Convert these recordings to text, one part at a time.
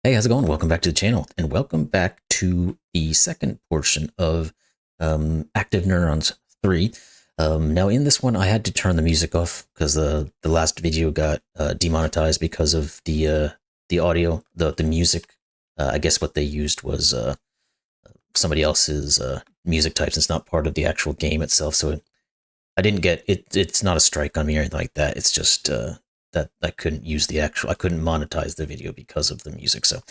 Hey, how's it going? Welcome back to the channel, and welcome back to the second portion of Active Neurons 3. Now, in this one, I had to turn the music off because the last video got demonetized because of the audio, the music. I guess what they used was somebody else's music types. It's not part of the actual game itself, so I didn't get it. It's not a strike on me or anything like that. It's just that I couldn't use I couldn't monetize the video because of the music. So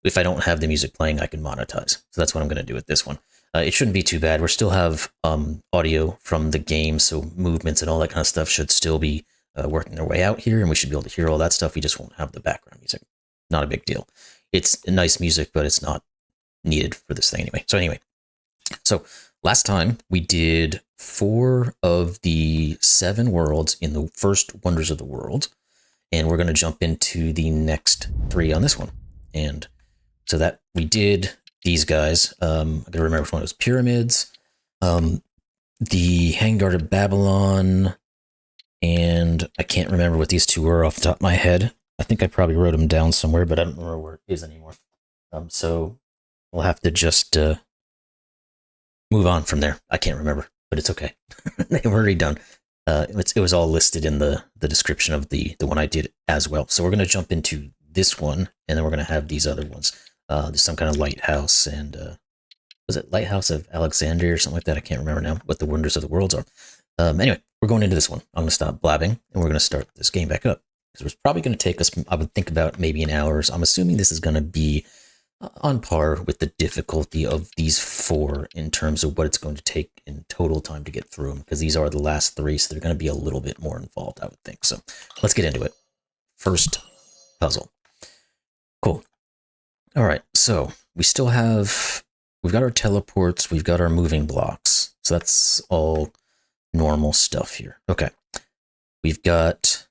if I don't have the music playing, I can monetize. So that's what I'm going to do with this one. It shouldn't be too bad. We still have audio from the game, so movements and all that kind of stuff should still be working their way out here, and we should be able to hear all that stuff. We just won't have the background music. Not a big deal. It's nice music, but it's not needed for this thing anyway. So last time we did 4 of the 7 worlds in the first Wonders of the World, and we're going to jump into the next 3 on this one. And so that we did these guys. I gotta remember which one it was. Pyramids, the Hanging Guard of Babylon, and I can't remember what these 2 were off the top of my head. I think I probably wrote them down somewhere, but I don't remember where it is anymore. So we'll have to just move on from there. I can't remember, but it's okay. They've already done. It was all listed in the description of the one I did as well. So we're going to jump into this one, and then we're going to have these other ones. There's some kind of lighthouse, and was it Lighthouse of Alexandria or something like that? I can't remember now what the Wonders of the Worlds are. Anyway, we're going into this one. I'm going to stop blabbing, and we're going to start this game back up. Because it's probably going to take us, I would think, about maybe an hour. So I'm assuming this is going to be on par with the difficulty of these 4 in terms of what it's going to take in total time to get through them, because these are the last 3, so they're going to be a little bit more involved, I would think. So let's get into it. First puzzle. Cool. All right, so we've got our teleports, we've got our moving blocks, so that's all normal stuff here. Okay, we've got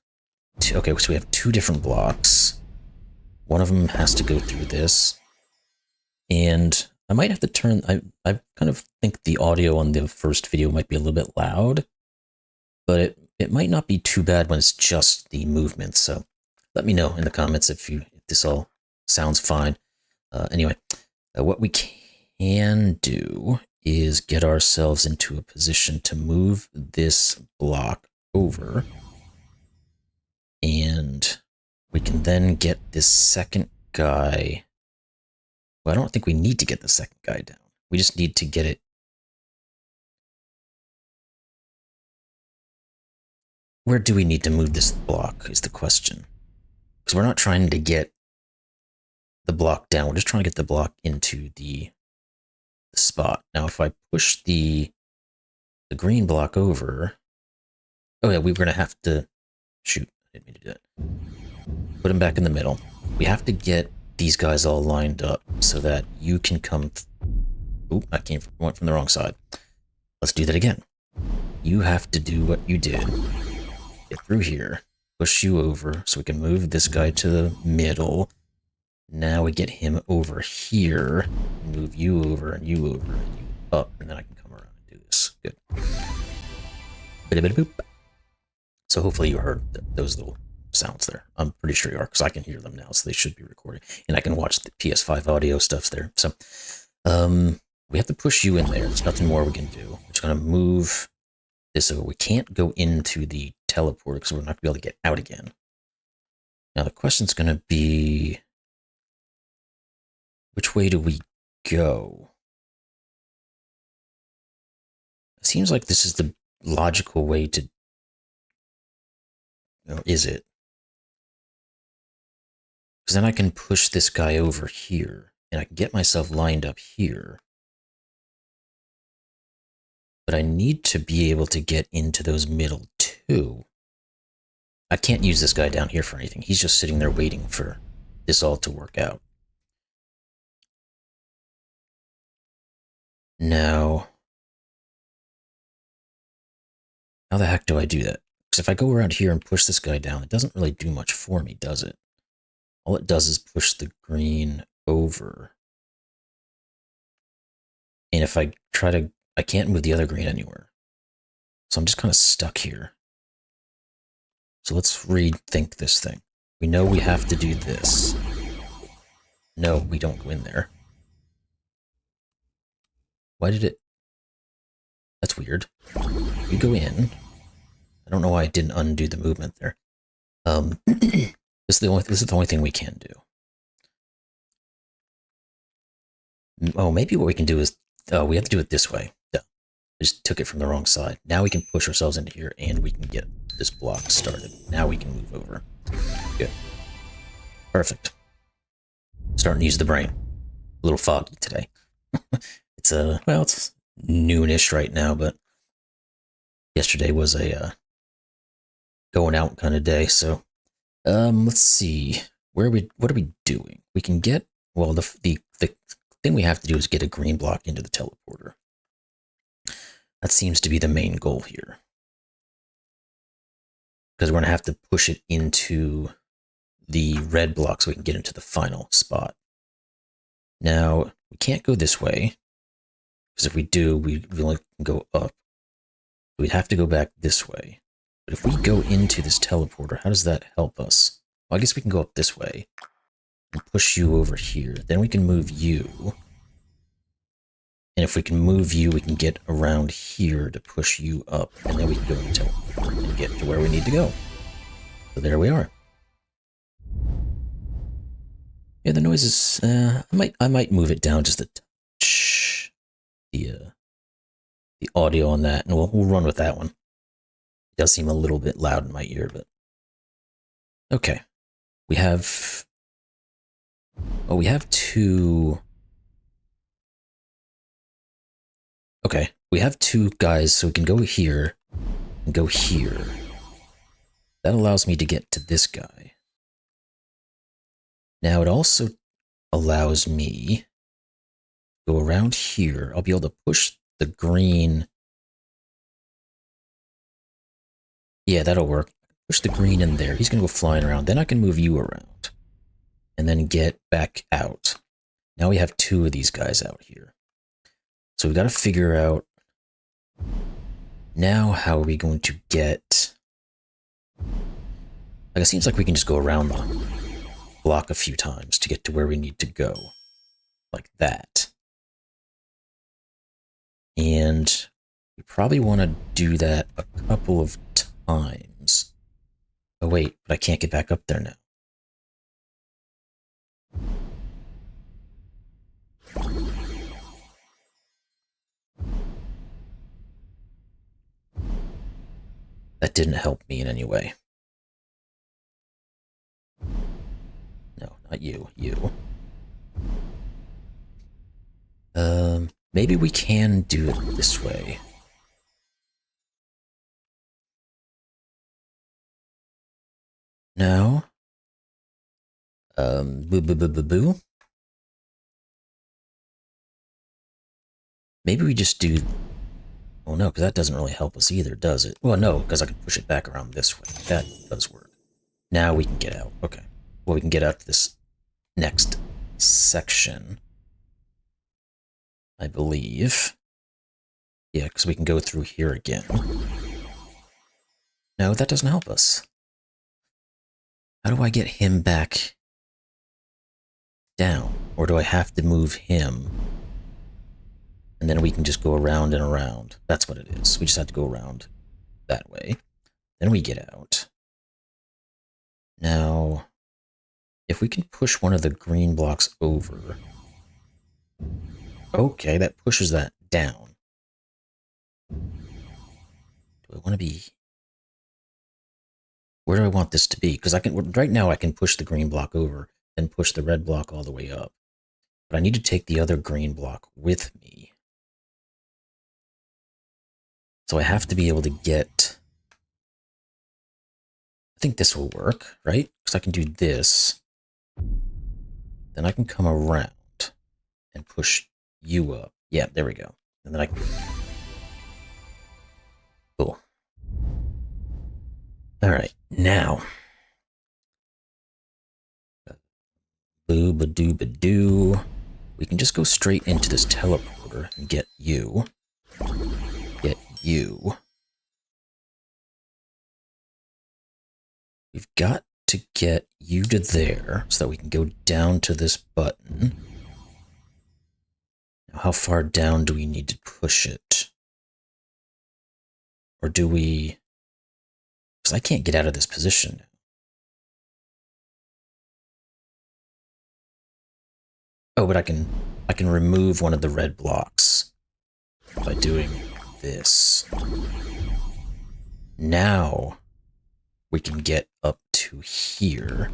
so we have 2 different blocks. One of them has to go through this. And I might have to turn, I kind of think the audio on the first video might be a little bit loud, but it might not be too bad when it's just the movements. So let me know in the comments if this all sounds fine. Anyway, what we can do is get ourselves into a position to move this block over, and we can then get this second guy. Well, I don't think we need to get the second guy down. We just need to get it. Where do we need to move this block is the question. Because we're not trying to get the block down. We're just trying to get the block into the spot. Now, if I push the green block over... Oh, yeah, we're going to have to... Shoot, I didn't mean to do that. Put him back in the middle. We have to get these guys all lined up so that you can come... Oop, I went from the wrong side. Let's do that again. You have to do what you did. Get through here. Push you over so we can move this guy to the middle. Now we get him over here. Move you over and you over and you up. And then I can come around and do this. Good. Bit-a-bit-a-boop. So hopefully you heard those little sounds there. I'm pretty sure you are, because I can hear them now, so they should be recording. And I can watch the PS5 audio stuffs there. So we have to push you in there. There's nothing more we can do. We're just going to move this over. We can't go into the teleport because we're not going to be able to get out again. Now the question's going to be, which way do we go? It seems like this is the logical way to... Or is it? Because then I can push this guy over here, and I can get myself lined up here. But I need to be able to get into those middle 2. I can't use this guy down here for anything. He's just sitting there waiting for this all to work out. Now, how the heck do I do that? Because if I go around here and push this guy down, it doesn't really do much for me, does it? All it does is push the green over. And if I try to... I can't move the other green anywhere. So I'm just kind of stuck here. So let's rethink this thing. We know we have to do this. No, we don't go in there. Why did it... That's weird. You go in. I don't know why I didn't undo the movement there. This is the only thing we can do. Oh, maybe what we can do is... Oh, we have to do it this way. Duh. I just took it from the wrong side. Now we can push ourselves into here, and we can get this block started. Now we can move over. Good. Perfect. Starting to use the brain. A little foggy today. It's well, it's noonish right now, but yesterday was a going out kind of day. So, let's see. What are we doing? We can get, well, the thing we have to do is get a green block into the teleporter. That seems to be the main goal here. Because we're going to have to push it into the red block so we can get into the final spot. Now, we can't go this way, because if we do, we only can go up. We'd have to go back this way. But if we go into this teleporter, how does that help us? Well, I guess we can go up this way and push you over here. Then we can move you. And if we can move you, we can get around here to push you up. And then we can go into the teleporter and get to where we need to go. So there we are. Yeah, the noise is, I might move it down just a touch. The audio on that, and we'll run with that one. It does seem a little bit loud in my ear, but okay. We have, oh, we have two. Okay, we have two guys, so we can go here and go here. That allows me to get to this guy. Now it also allows me to go around here. I'll be able to push the green. Yeah, that'll work. Push the green in there. He's going to go flying around. Then I can move you around. And then get back out. Now we have two of these guys out here. So we've got to figure out now how are we going to get... Like, it seems like we can just go around the block a few times to get to where we need to go. Like that. And we probably want to do that a couple of times. Oh wait, but I can't get back up there now. That didn't help me in any way. No, not you. You. Maybe we can do it this way. No. Boo. Maybe we just do... Well, no, because that doesn't really help us either, does it? Well, no, because I can push it back around this way. That does work. Now we can get out. Okay. Well, we can get out to this next section, I believe. Yeah, because we can go through here again. No, that doesn't help us. How do I get him back down? Or do I have to move him? And then we can just go around and around. That's what it is. We just have to go around that way. Then we get out. Now, if we can push one of the green blocks over... Okay, that pushes that down. Do I want to be... Where do I want this to be? Because I can, right now I can push the green block over, then push the red block all the way up. But I need to take the other green block with me. So I have to be able to get... I think this will work, right? Because I can do this. Then I can come around and push you up. Yeah, there we go. And then I can... Cool. Alright, now... Boo-ba-doo-ba-doo. We can just go straight into this teleporter and get you. Get you. We've got to get you to there so that we can go down to this button. Now, how far down do we need to push it? Or do we... Because I can't get out of this position now. Oh, but I can remove one of the red blocks by doing this. Now we can get up to here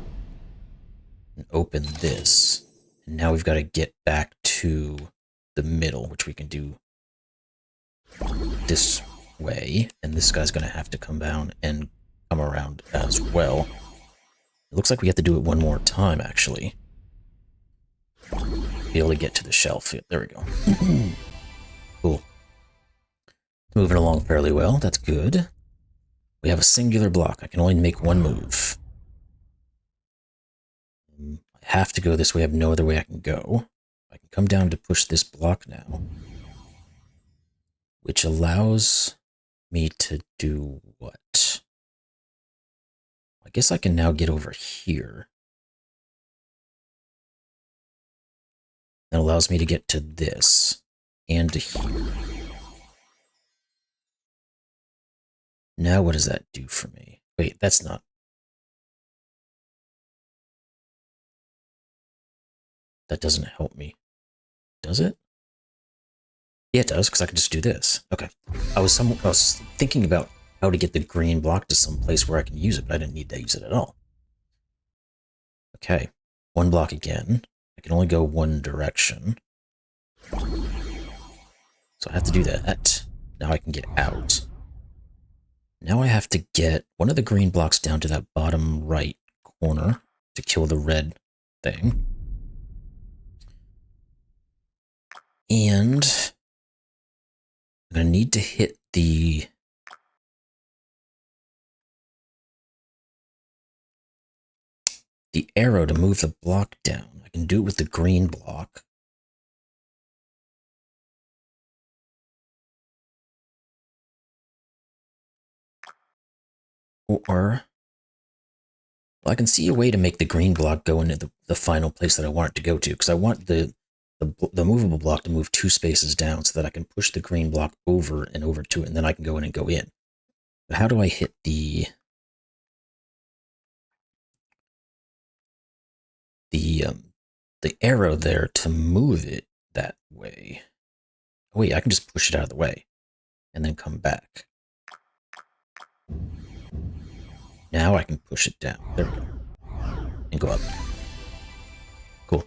and open this. And now we've got to get back to the middle, which we can do this way. And this guy's going to have to come down and come around as well. It looks like we have to do it one more time, actually. Be able to get to the shelf. There we go. Cool. Moving along fairly well. That's good. We have a singular block. I can only make one move. I have to go this way. I have no other way I can go. I can come down to push this block now, which allows me to do what? I guess I can now get over here. That allows me to get to this and to here. Now what does that do for me? Wait, that's not... That doesn't help me. Does it? Yeah, it does, because I can just do this. Okay. I was thinking about how to get the green block to some place where I can use it, but I didn't need to use it at all. Okay. One block again. I can only go one direction. So I have to do that. Now I can get out. Now I have to get one of the green blocks down to that bottom right corner to kill the red thing. And I'm going to need to hit the arrow to move the block down. I can do it with the green block. Or, well, I can see a way to make the green block go into the final place that I want it to go to, because I want the movable block to move 2 spaces down so that I can push the green block over and over to it, and then I can go in and go in. But how do I hit the arrow there to move it that way? Oh, wait, I can just push it out of the way and then come back. Now I can push it down. There we go. And go up. Cool.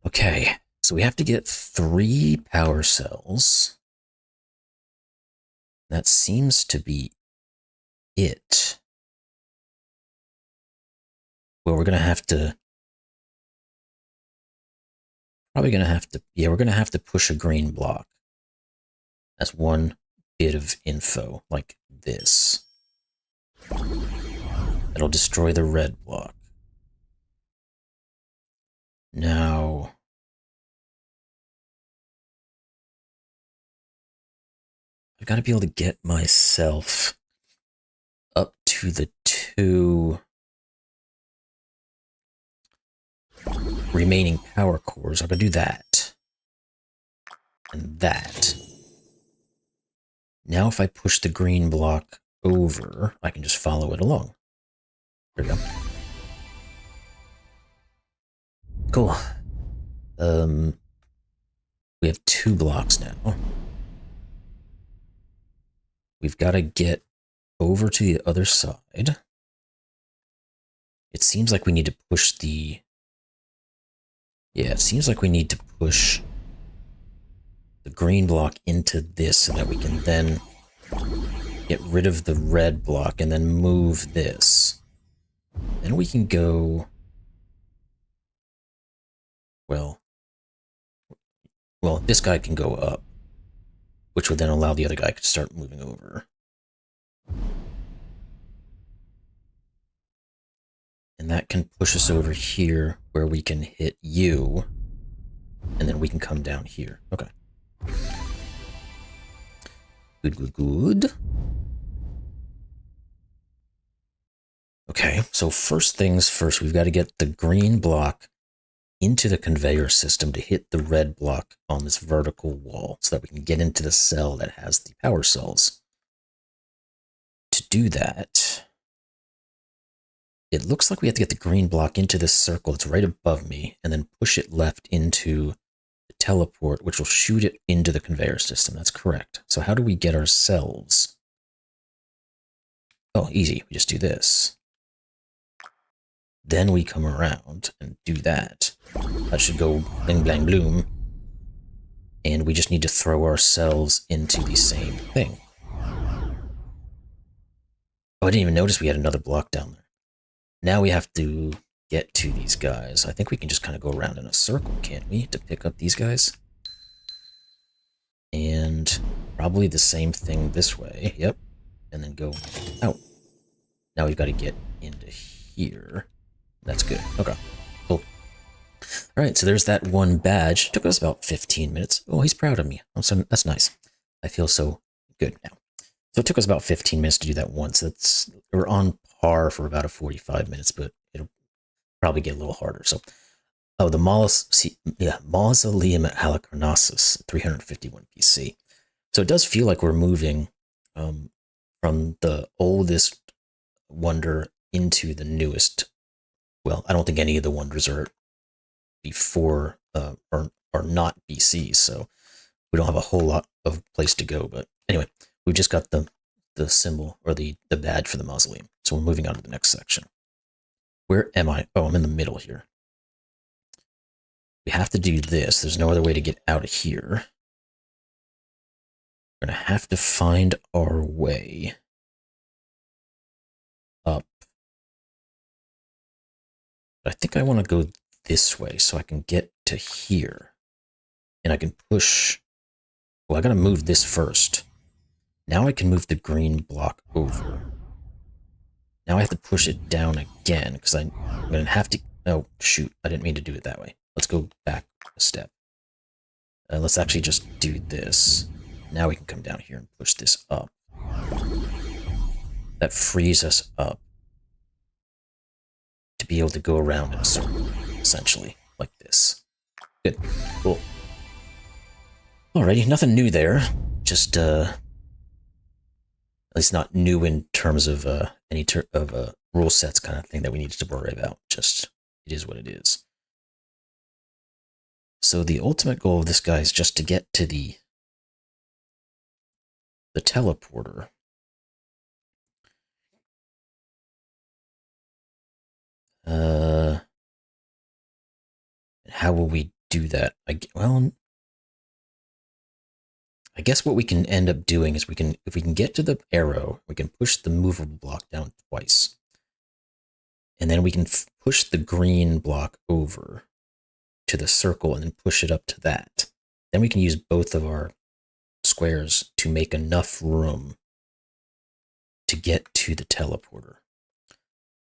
Okay, so we have to get 3 power cells. That seems to be it. Well, we're going to have to... Probably going to have to... Yeah, we're going to have to push a green block. That's one bit of info, like this. It'll destroy the red block. Now... I've got to be able to get myself up to the 2 remaining power cores. I'm going to do that. And that. Now if I push the green block over, I can just follow it along. There we go. Cool. We have 2 blocks now. We've got to get over to the other side. It seems like we need to push the... Yeah, it seems like we need to push the green block into this so that we can then get rid of the red block and then move this. Then we can go... Well, this guy can go up, which would then allow the other guy to start moving over. And that can push us over here where we can hit you, and then we can come down here. Okay. Good, good, good. So first things first, we've got to get the green block into the conveyor system to hit the red block on this vertical wall so that we can get into the cell that has the power cells. To do that, it looks like we have to get the green block into this circle that's right above me and then push it left into the teleport, which will shoot it into the conveyor system. That's correct. So how do we get our cells? Oh, easy. We just do this. Then we come around and do that. That should go bling, blang, bloom. And we just need to throw our cells into the same thing. Oh, I didn't even notice we had another block down there. Now we have to get to these guys. I think we can just kind of go around in a circle, can't we, to pick up these guys? And probably the same thing this way. Yep. And then go out. Now we've got to get into here. That's good. Okay. Cool. All right, so there's that one badge. It took us about 15 minutes. Oh, he's proud of me. That's nice. I feel so good now. So it took us about 15 minutes to do that once. We're on par for about 45 minutes, but it'll probably get a little harder. So, oh, the Mausoleum of Halicarnassus, 351 BC. So it does feel like we're moving from the oldest wonder into the newest. Well, I don't think any of the wonders are before or not BC, so we don't have a whole lot of place to go. But anyway, we've just got the symbol or the badge for the mausoleum. So we're moving on to the next section. Where am I? Oh, I'm in the middle here. We have to do this. There's no other way to get out of here. We're going to have to find our way up. But I think I want to go this way so I can get to here. And I can push. Well, I got to move this first. Now I can move the green block over. Now I have to push it down again because I'm going to have to... Oh, shoot. I didn't mean to do it that way. Let's go back a step. Let's actually just do this. Now we can come down here and push this up. That frees us up to be able to go around in a circle, essentially, like this. Good. Cool. Alrighty, nothing new there. Just, at least not new in terms of any rule sets kind of thing that we need to worry about. Just, it is what it is. So the ultimate goal of this guy is just to get to the teleporter. How will we do that? Well, I guess what we can end up doing is if we can get to the arrow, we can push the movable block down twice. And then we can push the green block over to the circle and then push it up to that. Then we can use both of our squares to make enough room to get to the teleporter.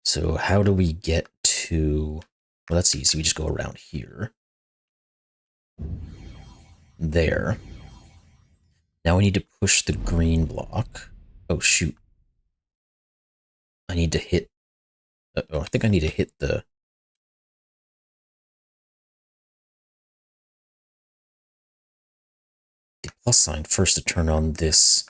So how do we get to... Well, that's easy. We just go around here. There. Now we need to push the green block. Oh, shoot. I need to hit... Oh, I think I need to hit the plus sign first to turn on this.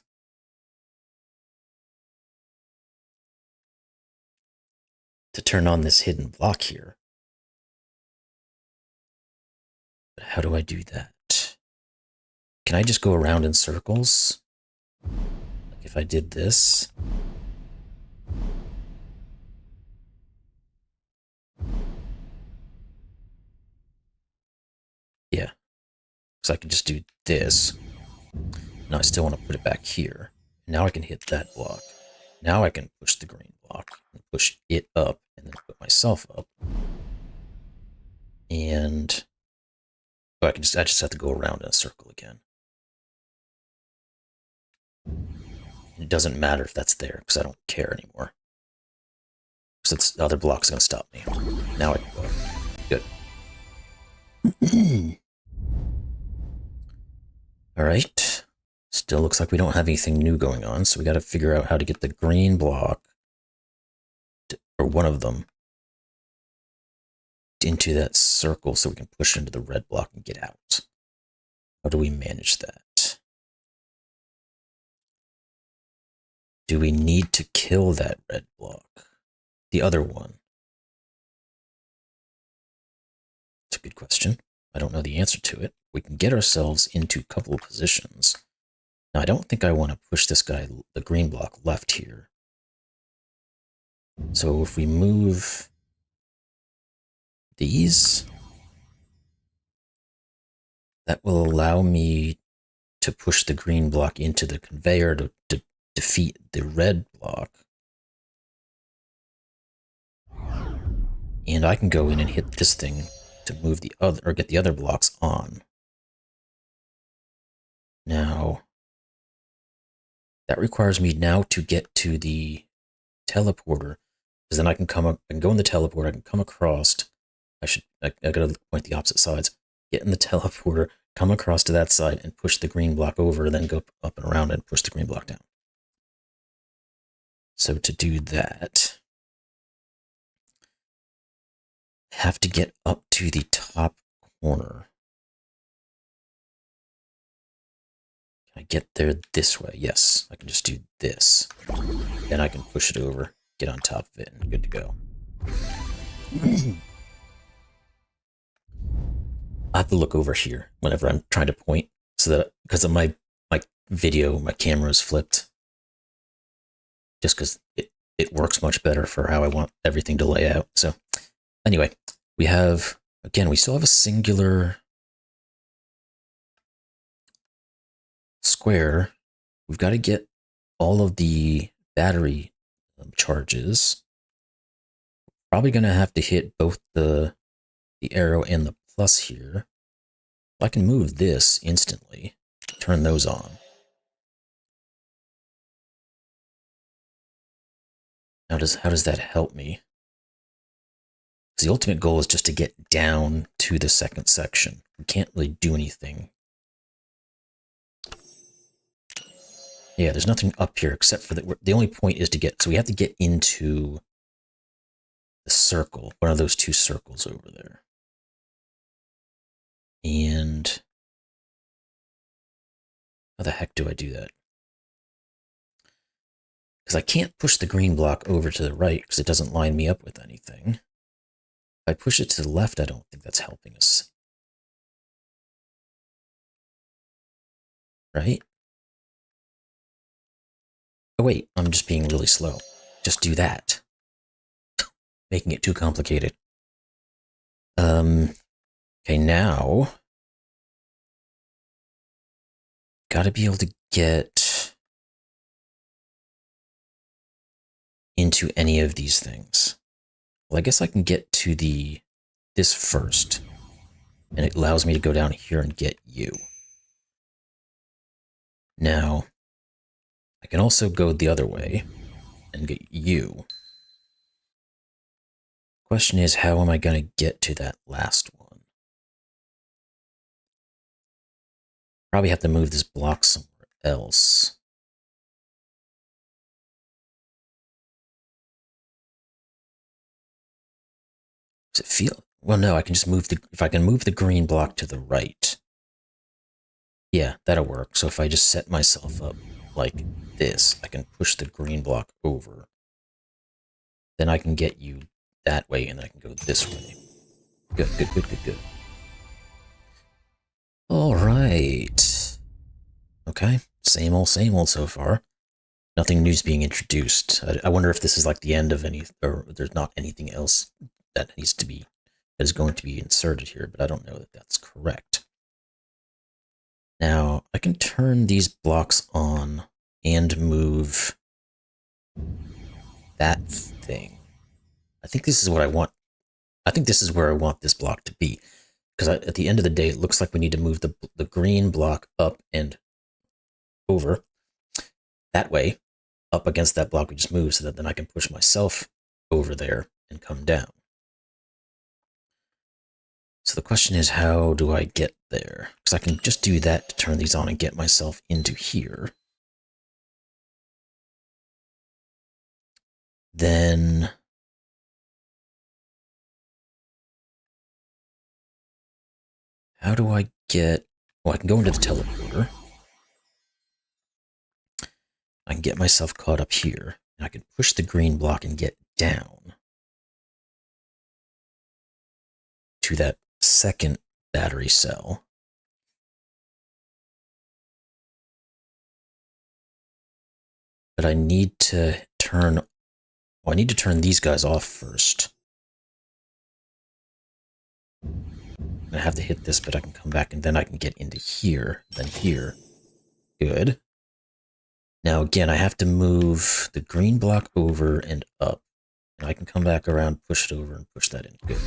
To turn on this hidden block here. But how do I do that? Can I just go around in circles? Like if I did this. Yeah. So I can just do this. Now I still want to put it back here. Now I can hit that block. Now I can push the green block and push it up and then put myself up. And oh, I just have to go around in a circle again. It doesn't matter if that's there because I don't care anymore. Because the other block's going to stop me. Now I can go up. Good. Alright. Still looks like we don't have anything new going on, so we got to figure out how to get the green block or one of them, into that circle so we can push into the red block and get out. How do we manage that? Do we need to kill that red block? The other one? It's a good question. I don't know the answer to it. We can get ourselves into a couple of positions. Now, I don't think I want to push this guy, the green block, left here. So if we move these, that will allow me to push the green block into the conveyor to defeat the red block. And I can go in and hit this thing to move the other, or get the other blocks on. Now, that requires me now to get to the teleporter, because then I can come up and go in the teleporter. I can come across. I gotta point the opposite sides. Get in the teleporter, come across to that side, and push the green block over, then go up and around and push the green block down. So to do that, I have to get up to the top corner. Can I get there this way? Yes, I can just do this. Then I can push it over, get on top of it, and good to go. I have to look over here whenever I'm trying to point, so that because of my video, my camera is flipped. Just because it works much better for how I want everything to lay out. So anyway, we have, again, we still have a singular square. We've got to get all of the battery charges. Probably going to have to hit both the arrow and the plus here. I can move this instantly, turn those on. How does that help me? Because the ultimate goal is just to get down to the second section. We can't really do anything. Yeah, there's nothing up here except for the only point is to get, so we have to get into the circle, one of those two circles over there. And how the heck do I do that? Because I can't push the green block over to the right because it doesn't line me up with anything. If I push it to the left, I don't think that's helping us. Right? Oh wait, I'm just being really slow. Just do that. Making it too complicated. Okay, now gotta be able to get into any of these things. Well, I guess I can get to this first, and it allows me to go down here and get you. Now, I can also go the other way and get you. Question is, how am I going to get to that last one? Probably have to move this block somewhere else. Does it feel... Well, no, I can just move if I can move the green block to the right. Yeah, that'll work. So if I just set myself up like this, I can push the green block over. Then I can get you that way, and I can go this way. Good, good, good, good, good. All right. Okay, same old so far. Nothing new's being introduced. I wonder if this is like the end of any, or there's not anything else that needs to be, that is going to be inserted here, but I don't know that that's correct. Now, I can turn these blocks on and move that thing. I think this is what I want. I think this is where I want this block to be. Because at the end of the day, it looks like we need to move the green block up and over that way, up against that block we just moved, so that then I can push myself over there and come down. So the question is, how do I get there? Because I can just do that to turn these on and get myself into here. Then How do I get... Well, I can go into the teleporter. I can get myself caught up here. And I can push the green block and get down to that second battery cell. But I need to turn... Well, I need to turn these guys off first. I have to hit this, but I can come back and then I can get into here, then here. Good. Now again, I have to move the green block over and up. And I can come back around, push it over, and push that in. Good.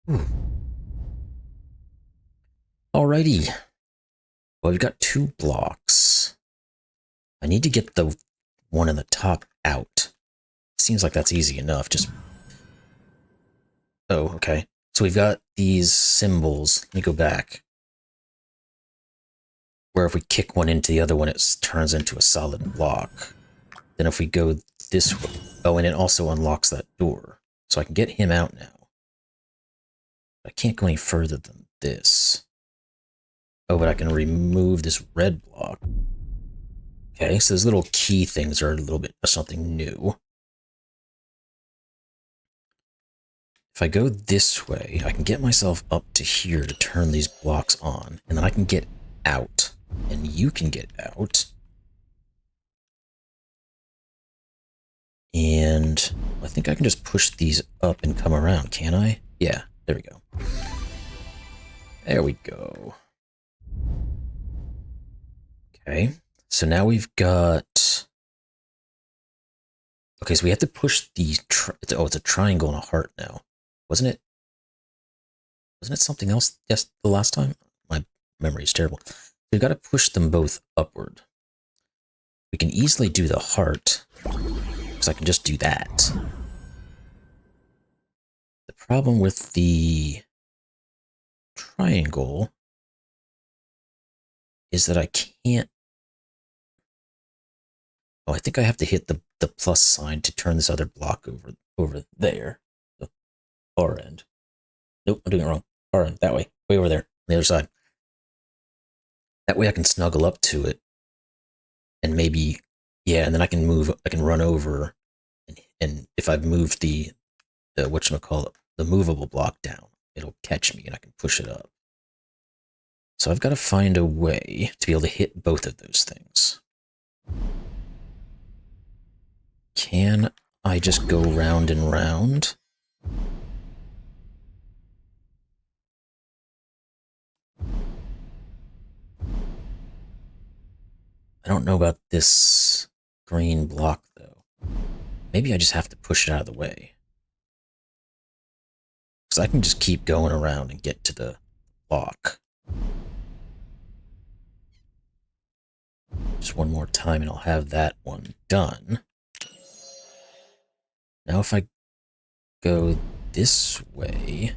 Whew. Alrighty. Well, we've got 2 blocks. I need to get the one in the top out. Seems like that's easy enough. Just... Oh, okay. So we've got these symbols. Let me go back. Where if we kick one into the other one, it turns into a solid block. Then if we go this way... Oh, and it also unlocks that door. So I can get him out now. I can't go any further than this. Oh, but I can remove this red block. Okay, so those little key things are a little bit of something new. If I go this way, I can get myself up to here to turn these blocks on, and then I can get out, and you can get out. And I think I can just push these up and come around, can I? Yeah, there we go. There we go. Okay, so now we've got... Okay, so we have to push these... Oh, it's a triangle and a heart now. Wasn't it? Wasn't it something else? Yes, the last time? My memory is terrible. We've got to push them both upward. We can easily do the heart, because I can just do that. The problem with the triangle is that I can't... Oh, I think I have to hit the plus sign to turn this other block over there. The far end. Nope, I'm doing it wrong. Far end, that way. Way over there, on the other side. That way I can snuggle up to it. And maybe... Yeah, and then I can move... I can run over. And if I've moved the whatchamacallit, the movable block down, it'll catch me and I can push it up. So I've got to find a way to be able to hit both of those things. Can I just go round and round? I don't know about this green block, though. Maybe I just have to push it out of the way. Because I can just keep going around and get to the block. Just one more time and I'll have that one done. Now if I go this way...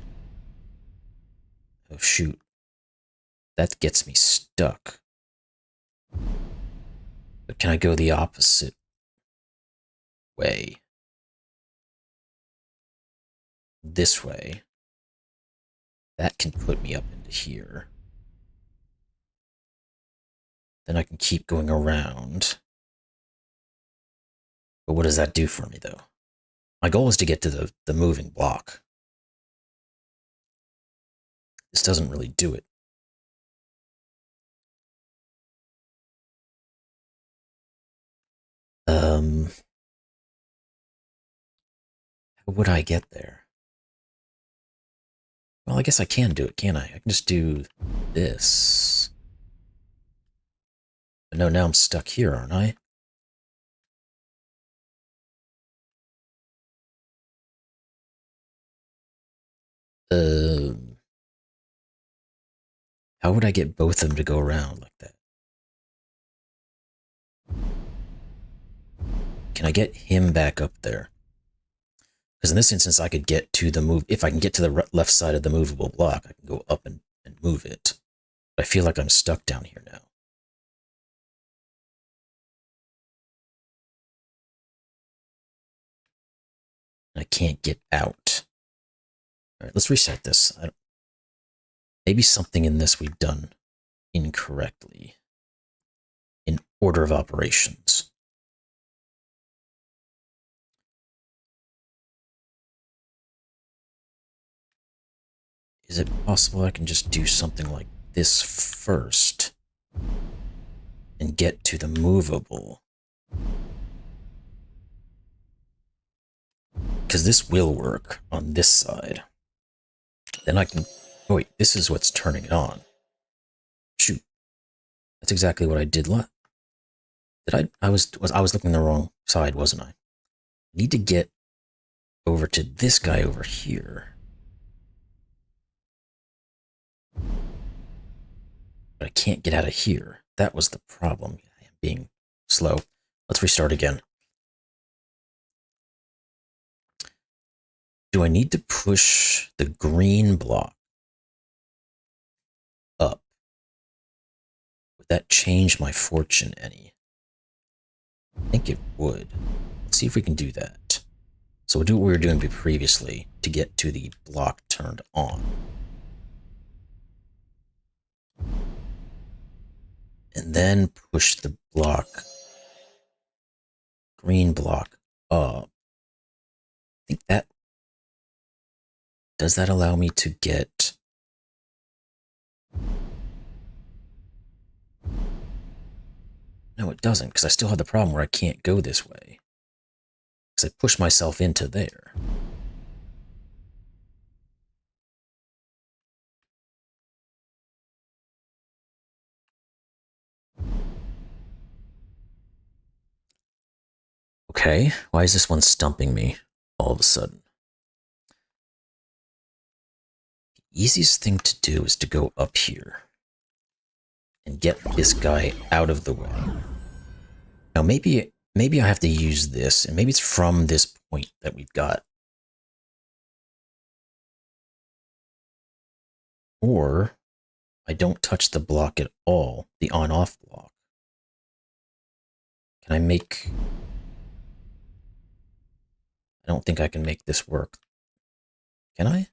Oh shoot. That gets me stuck. But can I go the opposite way? This way. That can put me up into here. Then I can keep going around. But what does that do for me, though? My goal is to get to the moving block. This doesn't really do it. How would I get there? Well, I guess I can do it, can't I? I can just do this. But no, now I'm stuck here, aren't I? How would I get both of them to go around like that? Can I get him back up there? Because in this instance, I could get to the move... If I can get to the left side of the movable block, I can go up and move it. But I feel like I'm stuck down here now. I can't get out. All right, let's reset this. Maybe something in this we've done incorrectly in order of operations. Is it possible I can just do something like this first and get to the movable? Because this will work on this side. Then I can... Oh wait, this is what's turning it on. Shoot. That's exactly what I did last. I was looking the wrong side, wasn't I? I need to get over to this guy over here. But I can't get out of here. That was the problem. I am being slow. Let's restart again. Do I need to push the green block up? Would that change my fortune any? I think it would. Let's see if we can do that. So we'll do what we were doing previously to get to the block turned on. And then push the block, green block, up. I think that... Does that allow me to get... No, it doesn't, because I still have the problem where I can't go this way. Because I push myself into there. Okay, why is this one stumping me all of a sudden? The easiest thing to do is to go up here and get this guy out of the way. Now maybe I have to use this, and maybe it's from this point that we've got. Or I don't touch the block at all, the on-off block. Can I make... I don't think I can make this work. Can I?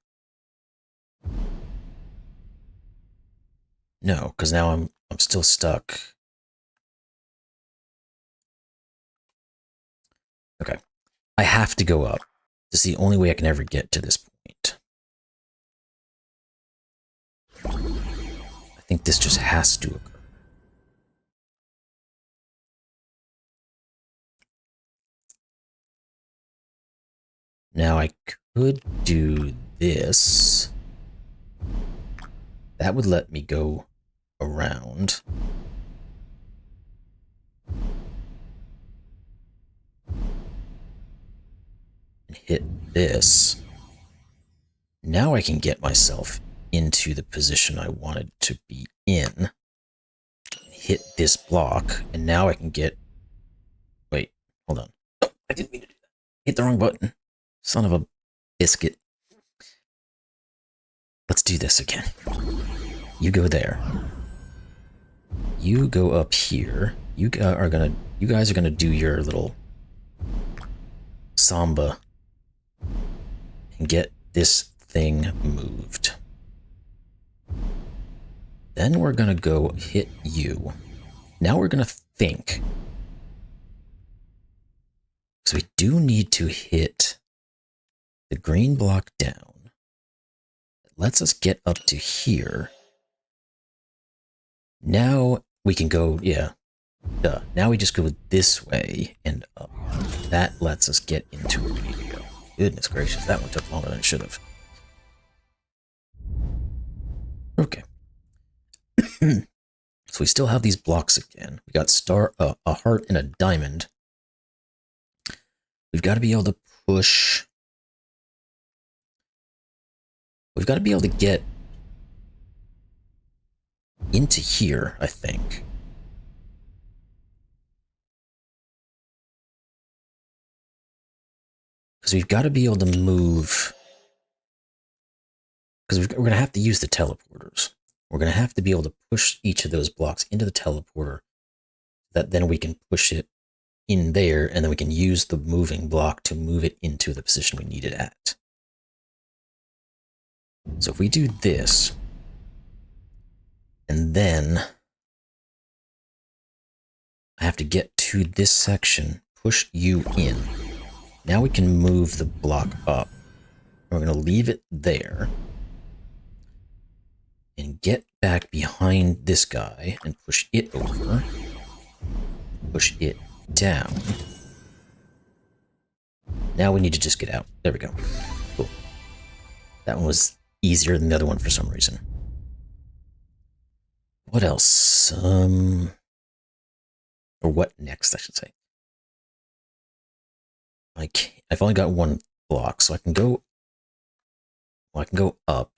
No, because now I'm still stuck. Okay. I have to go up. This is the only way I can ever get to this point. I think this just has to occur. Now I could do this. That would let me go around. And hit this. Now I can get myself into the position I wanted to be in. Hit this block, and now I can get... Wait, hold on. Oh, I didn't mean to do that. Hit the wrong button. Son of a biscuit. Let's do this again. You go there. You go up here. You guys are gonna do your little samba and get this thing moved. Then we're gonna go hit you. Now we're gonna think. So we do need to hit the green block down. It lets us get up to here. Now we can go, yeah, duh. Now we just go this way and up. That lets us get into where we need to go. Goodness gracious, that one took longer than it should have. Okay. So we still have these blocks again. We got a heart and a diamond. We've got to be able to push. We've got to be able to get into here, I think. Because we've got to be able to move. Because we're going to have to use the teleporters. We're going to have to be able to push each of those blocks into the teleporter. That then we can push it in there, and then we can use the moving block to move it into the position we need it at. So if we do this, and then I have to get to this section, push you in. Now we can move the block up. We're going to leave it there and get back behind this guy and push it over. Push it down. Now we need to just get out. There we go. Cool. That one was easier than the other one for some reason. What else? Or what next, I should say. I've only got one block, so I can go... Well, I can go up.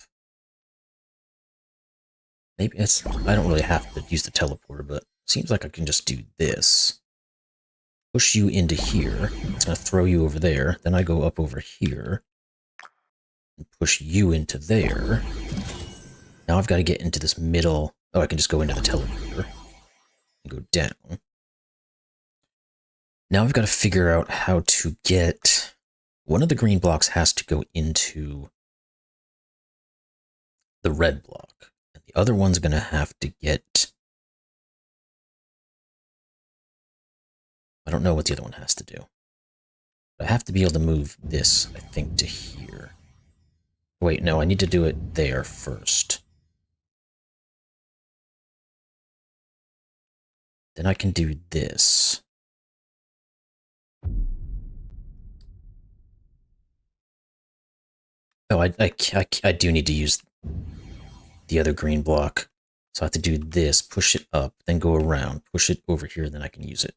Maybe it's... I don't really have to use the teleporter, but it seems like I can just do this. Push you into here. It's going to throw you over there. Then I go up over here. And push you into there. Now I've got to get into this middle... Oh, I can just go into the teleporter. And go down. Now I've got to figure out how to get... One of the green blocks has to go into the red block. And the other one's going to have to get... I don't know what the other one has to do. But I have to be able to move this, I think, to here. Wait, no, I need to do it there first. Then I can do this. Oh, I do need to use the other green block. So I have to do this, push it up, then go around, push it over here, then I can use it.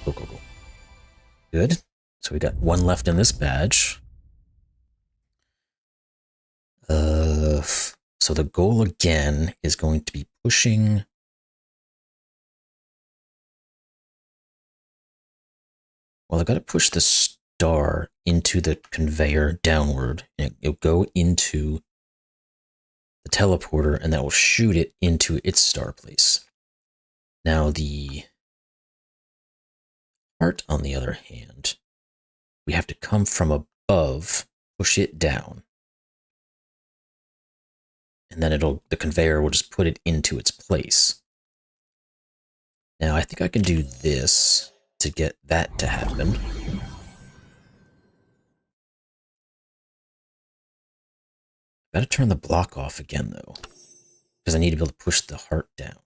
Go, go, go. Good. So we got one left in this badge. So the goal again is going to be pushing... Well, I've got to push the star into the conveyor downward, and it'll go into the teleporter, and that will shoot it into its star place. Now the heart, on the other hand, we have to come from above, push it down, and then the conveyor will just put it into its place. Now I think I can do this to get that to happen. Gotta turn the block off again, though, because I need to be able to push the heart down.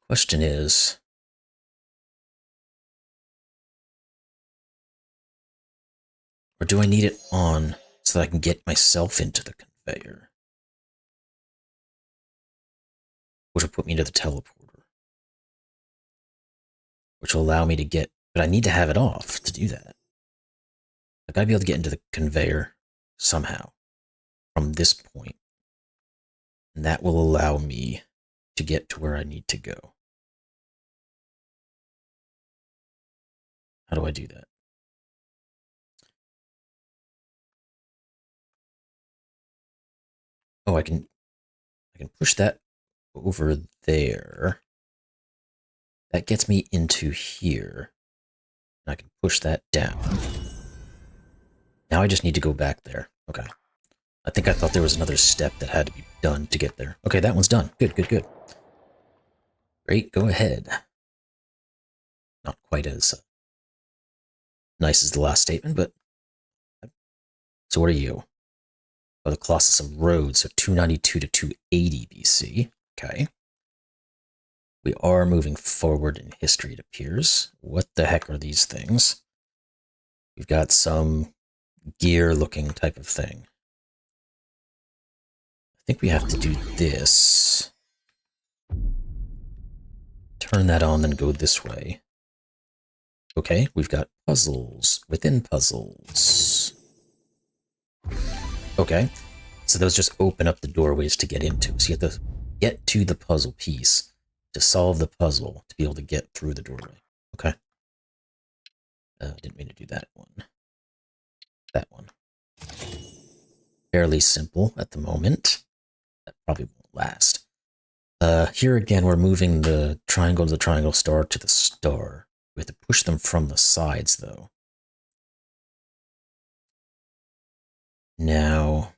Question is... Or do I need it on so that I can get myself into the conveyor? Which will put me into the teleporter. Which will allow me to get... But I need to have it off to do that. I gotta be able to get into the conveyor somehow from this point. And that will allow me to get to where I need to go. How do I do that? Oh, I can push that over there. That gets me into here. And I can push that down. Now I just need to go back there. Okay. I think I thought there was another step that had to be done to get there. Okay, that one's done. Good, good, good. Great, go ahead. Not quite as nice as the last statement, but... So what are you? Oh, the Colossus of Rhodes, so 292 to 280 BC. Okay. We are moving forward in history, it appears. What the heck are these things? We've got some gear-looking type of thing. I think we have to do this. Turn that on, then go this way. Okay, we've got puzzles within puzzles. Okay, so those just open up the doorways to get into. So you have to get to the puzzle piece to solve the puzzle to be able to get through the doorway. Okay. Didn't mean to do that one. That one. Fairly simple at the moment. That probably won't last. Here again, we're moving the triangle to the triangle, star to the star. We have to push them from the sides, though. Now,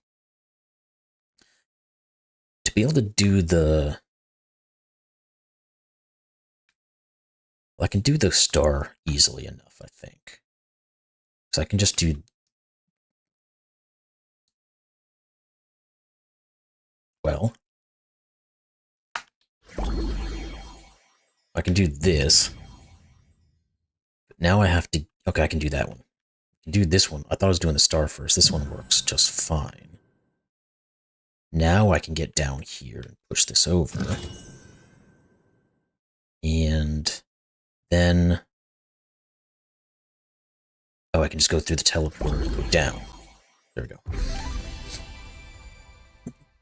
to be able to do the... Well, I can do the star easily enough, I think. So I can just do... Well... I can do this. But now I have to... Okay, I can do that one. I can do this one. I thought I was doing the star first. This one works just fine. Now I can get down here and push this over. And then... Oh, I can just go through the teleporter and go down. There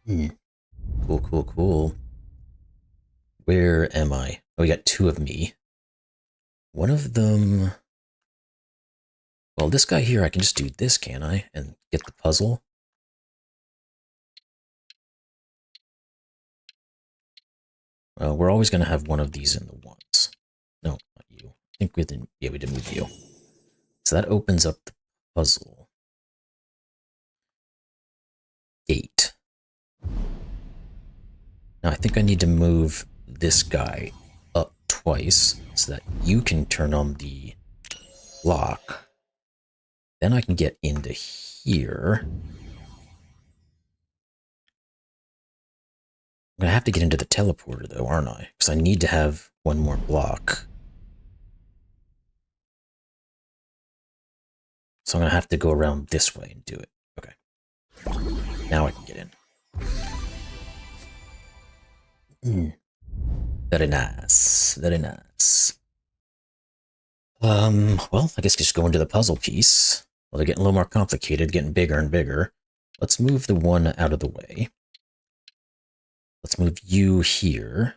we go. Cool, cool, cool. Where am I? Oh, we got two of me. One of them... Well, this guy here, I can just do this, can I? And get the puzzle. Well, we're always going to have one of these in the ones. No, not you. I think we didn't... Yeah, we did move you. So that opens up the puzzle. Gate. Now, I think I need to move this guy up twice so that you can turn on the lock. Then I can get into here. I'm going to have to get into the teleporter, though, aren't I? Because I need to have one more block. So I'm going to have to go around this way and do it. Okay. Now I can get in. Very nice. Very nice. Well, I guess just go into the puzzle piece. Well, they're getting a little more complicated, getting bigger and bigger. Let's move the one out of the way. Let's move you here.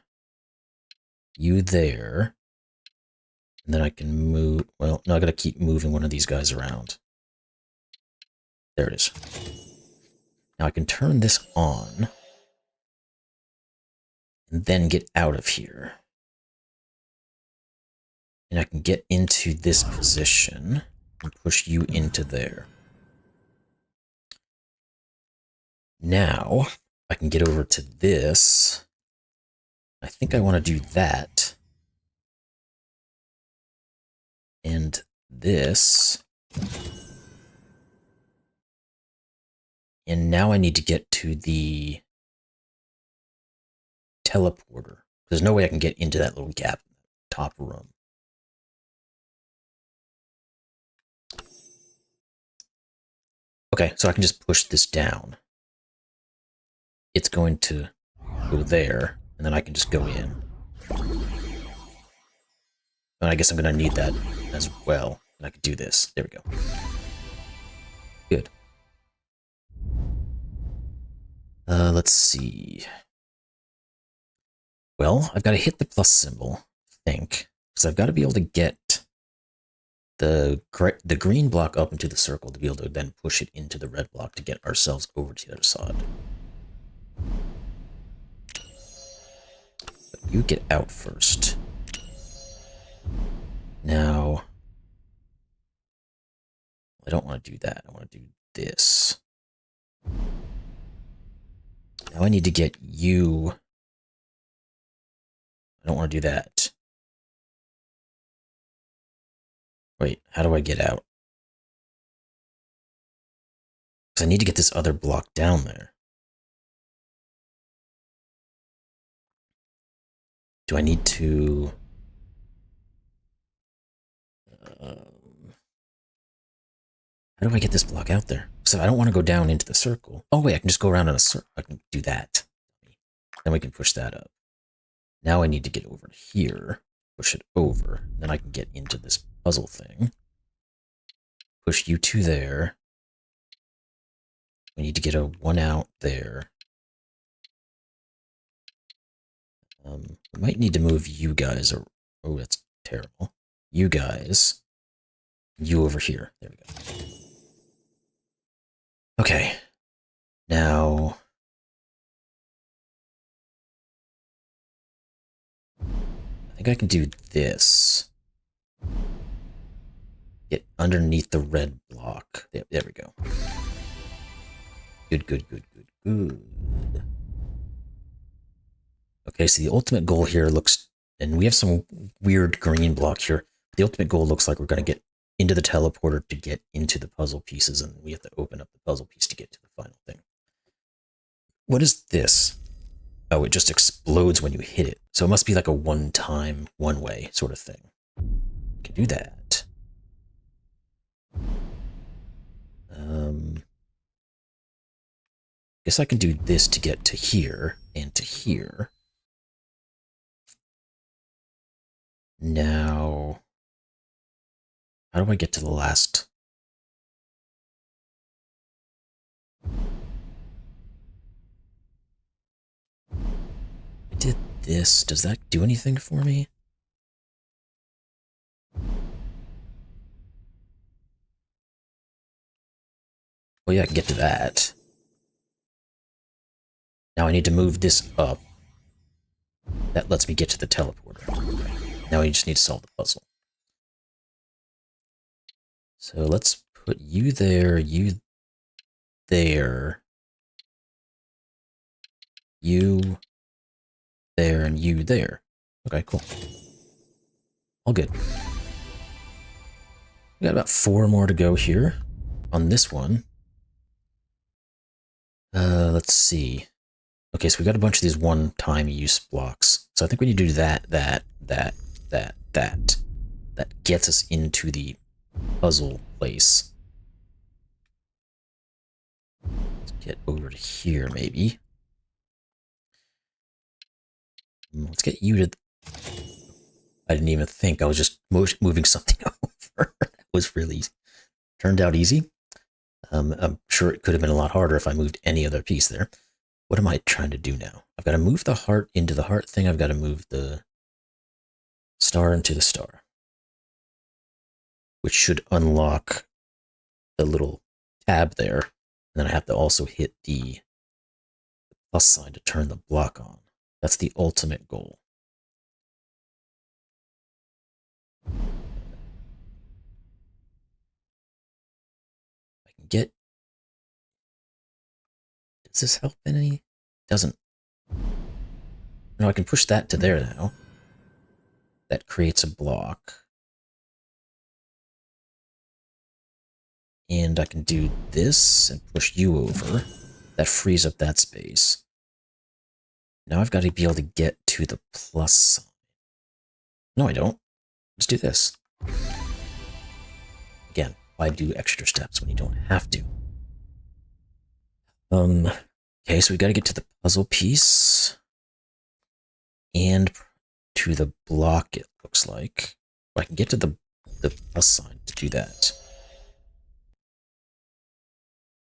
You there. And then I can move... Well, no, I gotta keep moving one of these guys around. There it is. Now I can turn this on. And then get out of here. And I can get into this position and push you into there. Now, I can get over to this. I think I want to do that. And this. And now I need to get to the teleporter. There's no way I can get into that little gap in the top room. Okay, so I can just push this down. It's going to go there, and then I can just go in. And I guess I'm going to need that as well. And I can do this. There we go. Good. Let's see. Well, I've got to hit the plus symbol, I think, because I've got to be able to get the green block up into the circle to be able to then push it into the red block to get ourselves over to the other side. But you get out first. Now, I don't want to do that. I want to do this. Now I need to get you. I don't want to do that. Wait, how do I get out? Because I need to get this other block down there. Do I need to... how do I get this block out there? So I don't want to go down into the circle. Oh wait, I can just go around in a circle. I can do that. Then we can push that up. Now I need to get over to here. Push it over. Then I can get into this puzzle thing. Push you two there. We need to get a one out there. We might need to move you guys. Or, oh, that's terrible. You guys. You over here. There we go. Okay. Now... I think I can do this. Get underneath the red block. There we go. Good, good, good, good, good. Okay, so the ultimate goal here looks, and we have some weird green block here. The ultimate goal looks like we're going to get into the teleporter to get into the puzzle pieces, and we have to open up the puzzle piece to get to the final thing. What is this? Oh, it just explodes when you hit it. So it must be like a one-time, one-way sort of thing. We can do that. Guess I can do this to get to here and to here. Now, how do I get to the last? I did this. Does that do anything for me? Oh yeah, I can get to that. Now I need to move this up. That lets me get to the teleporter. Now I just need to solve the puzzle. So let's put you there, you there, you there, and you there. Okay, cool. All good. We got about 4 more to go here on this one. Let's see. Okay, so we got a bunch of these one-time use blocks. So I think we need to do that. That gets us into the puzzle place. Let's get over to here, maybe. Let's get you to... I didn't even think. I was just moving something over. That was really easy. Turned out easy. I'm sure it could have been a lot harder if I moved any other piece there. What am I trying to do now? I've got to move the heart into the heart thing. I've got to move the star into the star, which should unlock the little tab there. And then I have to also hit the plus sign to turn the block on. That's the ultimate goal. I can get... Does this help any? Doesn't. No, I can push that to there now. That creates a block. And I can do this and push you over. That frees up that space. Now I've got to be able to get to the plus sign. No, I don't. Let's do this. Again, why do extra steps when you don't have to? Okay, so we got to get to the puzzle piece. And to the block, it looks like. I can get to the plus sign to do that.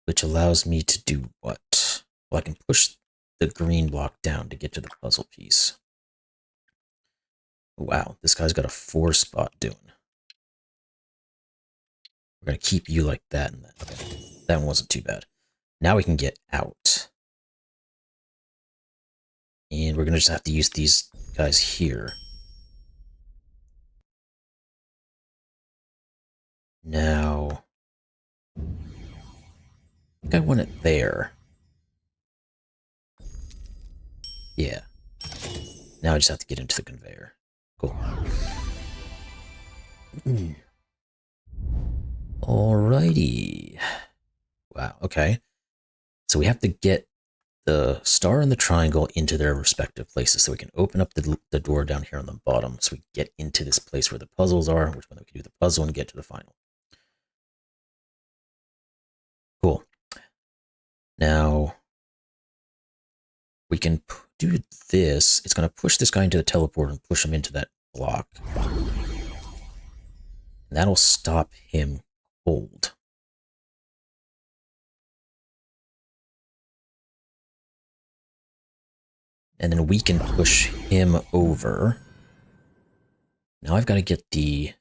Which allows me to do what? Well, I can push the green block down to get to the puzzle piece. Wow, this guy's got a 4-spot doing. We're going to keep you like that and that. Okay, that one wasn't too bad. Now we can get out. And we're going to just have to use these guys here. Now, I think I want it there. Yeah. Now I just have to get into the conveyor. Cool. Alrighty. Wow, okay. So we have to get the star and the triangle into their respective places so we can open up the door down here on the bottom so we get into this place where the puzzles are, which one we can do the puzzle and get to the final. Cool. Now, we can do this. It's going to push this guy into the teleport and push him into that block. And that'll stop him cold. And then we can push him over. Now I've got to get the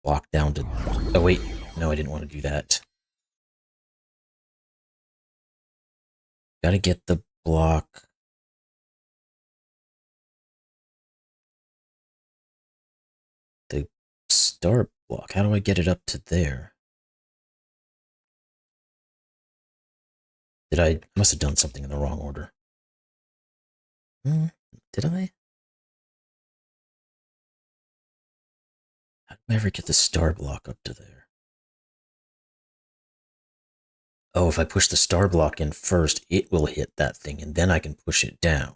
block down to... Oh, wait. No, I didn't want to do that. Got to get the block... The star block. How do I get it up to there? I must have done something in the wrong order. Did I? How do I ever get the star block up to there? Oh, if I push the star block in first, it will hit that thing, and then I can push it down.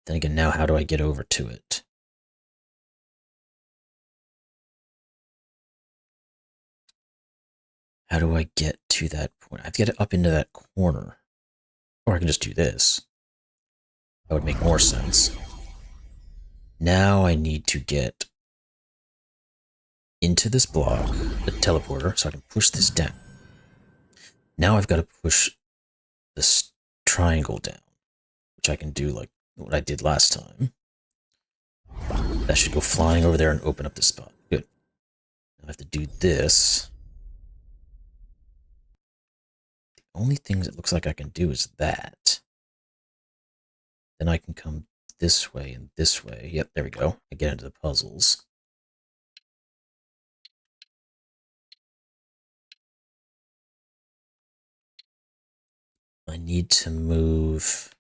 Then again, now how do I get over to it? How do I get to that point? I have to get it up into that corner. Or I can just do this. That would make more sense. Now I need to get into this block, the teleporter, so I can push this down. Now I've got to push this triangle down, which I can do like what I did last time. That should go flying over there and open up this spot. Good. Now I have to do this. The only things it looks like I can do is that. Then I can come this way and this way. Yep, there we go. I get into the puzzles. I need to move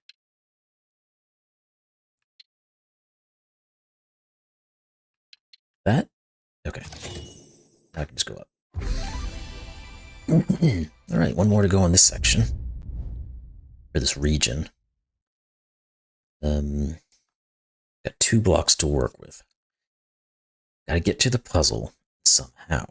that. Okay. Now I can just go up. All right, one more to go on this section. For this region. Got 2 blocks to work with. Gotta get to the puzzle somehow.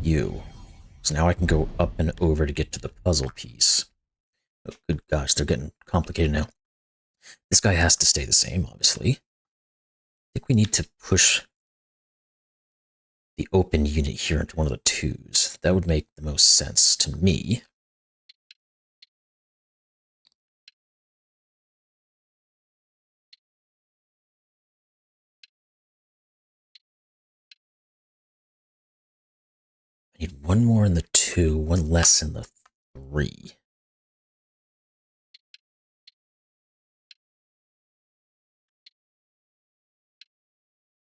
You. So now I can go up and over to get to the puzzle piece. Oh, good gosh, they're getting complicated now. This guy has to stay the same, obviously. I think we need to push the open unit here into one of the 2s. That would make the most sense to me. I need one more in the 2, one less in the 3.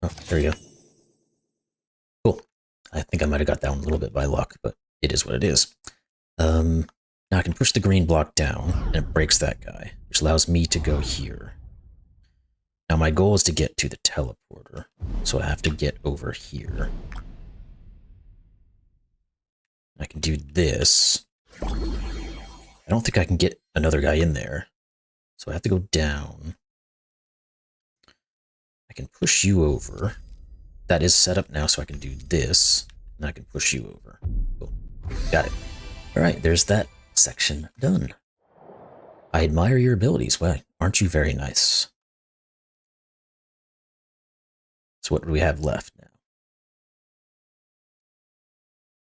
Oh, there we go. Cool. I think I might have got that one a little bit by luck, but it is what it is. Now I can push the green block down, and it breaks that guy, which allows me to go here. Now my goal is to get to the teleporter, so I have to get over here. I can do this. I don't think I can get another guy in there, so I have to go down. I can push you over. That is set up now, so I can do this, and I can push you over. Cool. Got it. All right, there's that section done. I admire your abilities. Well, aren't you very nice? So what do we have left now?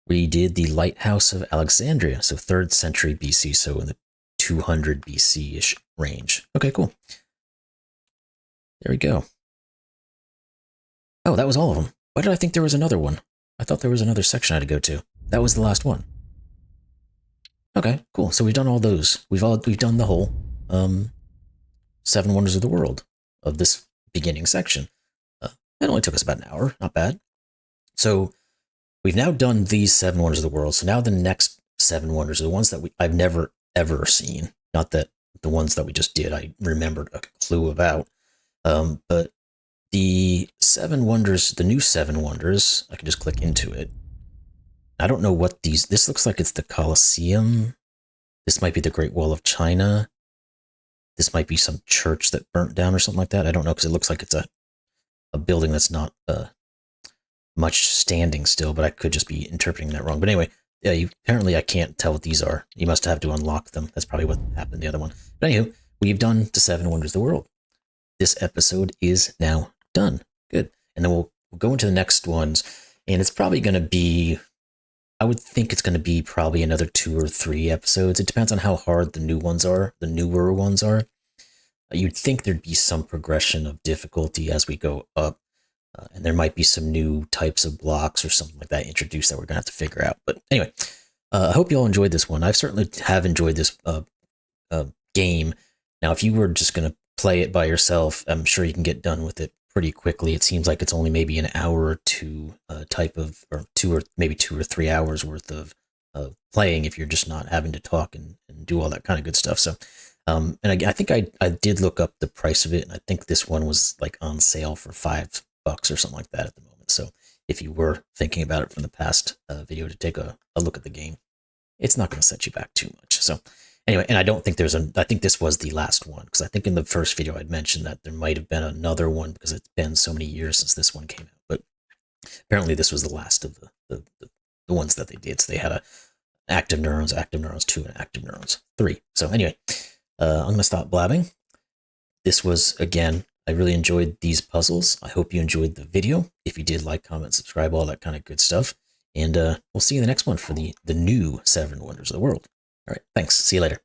We did the Lighthouse of Alexandria, so 3rd century BC, so in the 200 BC-ish range. Okay, cool. There we go. Oh, that was all of them. Why did I think there was another one? I thought there was another section I had to go to. That was the last one. Okay, cool. So we've done all those. We've done the whole 7 Wonders of the World of this beginning section. It only took us about an hour. Not bad. So we've now done these 7 Wonders of the World. So now the next 7 Wonders are the ones that I've never, ever seen. Not that the ones that we just did I remembered a clue about. But the 7 Wonders, the new 7 Wonders, I can just click into it. I don't know what these... This looks like it's the Colosseum. This might be the Great Wall of China. This might be some church that burnt down or something like that. I don't know, because it looks like it's a building that's not much standing still, but I could just be interpreting that wrong. But anyway, yeah, apparently I can't tell what these are. You must have to unlock them. That's probably what happened in the other one. But anywho, we've done the 7 Wonders of the World. This episode is now done. Good. And then we'll go into the next ones, and it's probably going to be... I would think it's going to be probably another 2 or 3 episodes. It depends on how hard the new ones are, the newer ones are. You'd think there'd be some progression of difficulty as we go up, and there might be some new types of blocks or something like that introduced that we're going to have to figure out. But anyway, I hope you all enjoyed this one. I certainly have enjoyed this game. Now, if you were just going to play it by yourself, I'm sure you can get done with it pretty quickly. It seems like it's only maybe an hour or two type of, or maybe 2 or 3 hours worth of playing if you're just not having to talk and do all that kind of good stuff. So, and I think I did look up the price of it, and I think this one was like on sale for $5 or something like that at the moment. So if you were thinking about it from the past video to take a look at the game, it's not going to set you back too much. So anyway, and I don't think I think this was the last one, because I think in the first video I'd mentioned that there might have been another one because it's been so many years since this one came out. But apparently this was the last of the ones that they did. So they had a Active Neurons 2, and Active Neurons 3. So anyway, I'm going to stop blabbing. This was, again, I really enjoyed these puzzles. I hope you enjoyed the video. If you did, like, comment, subscribe, all that kind of good stuff. And we'll see you in the next one for the new 7 Wonders of the World. All right, thanks. See you later.